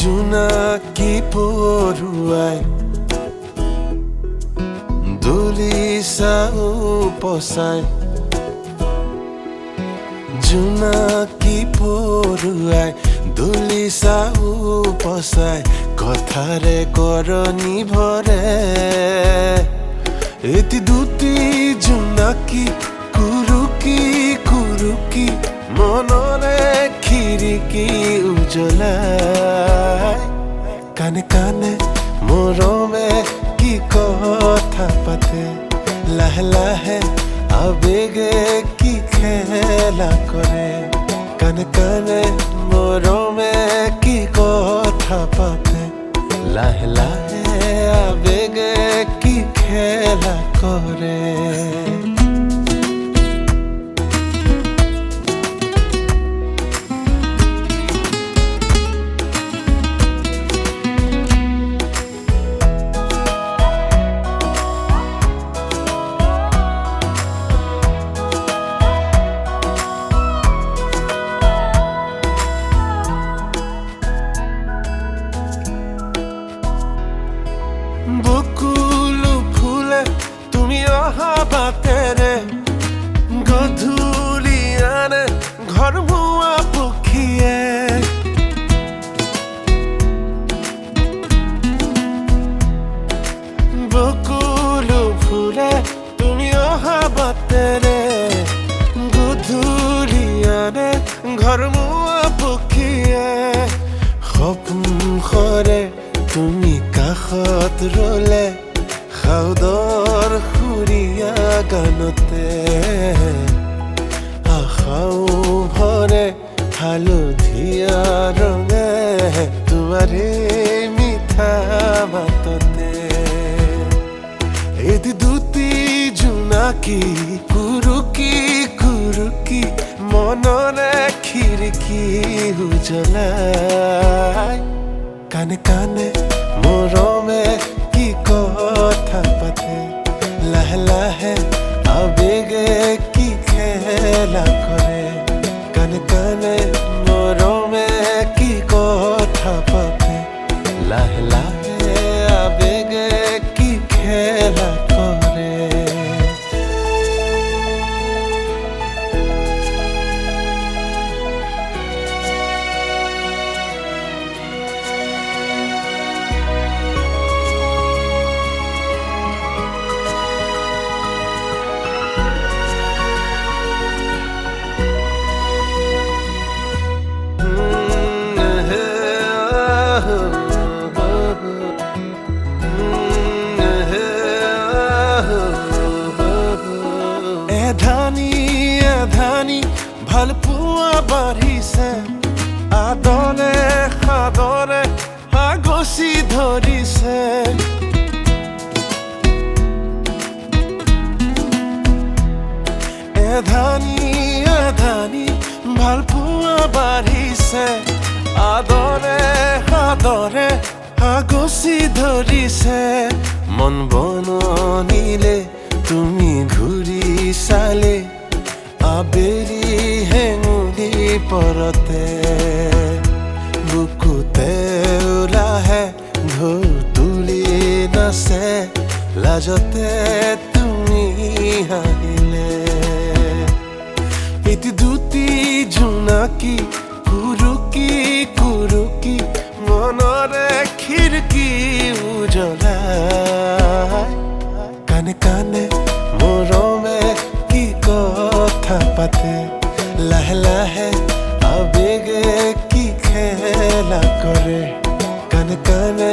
জোনাকী পৰুৱাই দলিচা উপচাই জোনাকী পৰুৱাই দলিচা উপচাই কথাৰে কৰনি ভৰে এটি দুটি জোনাকী কুৰুকি কুৰুকি মনৰে খিৰিকী উজ্বলাই কানে কানে মৰমে কি কথা পাতে লাহে লাহে আবেগে কি খেলা কৰে কানে কানে মৰমে কি কথা পাতে লাহে লাহে আবেগে কি খেলা কৰে বকুলো ফুলে তুমি অহা বাটেৰে গধূলি আনে ঘৰ মুৱা পক্ষীয়ে বকুলো ফুলে তুমি অহা বাটেৰে গধূলি আনে ঘৰ মুৱা পক্ষীয়ে সপোন সৰে তুমি কাষত ৰলে সাউদৰ সুৰীয়া গানতে আশাও ভৰে হালধীয়া ৰঙে তোমাৰে মিঠা মাততে এটি দুটি জোনাকী কুৰুকি কুৰুকি মনৰে খিৰিকী উজ্বলাই কানে কানে মৰমে কি কথা পাতে লাহে লাহে আবেগে কি খেলা কৰে কানে কানে মৰমে কি কথা পাতে লাহে লাহে আবেগে কি খেলা কৰে এধানি এধানি ভাল পোৱা বাঢ়িছে আদৰে সাদৰে আগচি ধৰিছে এধানি এধানি ভাল পোৱা বাঢ়িছে আদৰে সাদৰে আগচি ধৰিছে মন বননিলে তুমি ঘূৰি চালে আবেলি হেঙুলি পৰতে বুকুতে ওলাহে ঢৌ তুলি নাচে লাজতে তুমি হাঁহিলে এটি দুটি জোনাকী কুৰুকি কুৰুকি মনৰে খিৰিকী উজ্বলাই কানে কানে মৰমে কি কথা পাতে লাহে লাহে আবেগে কি খেলা কৰে কানে কানে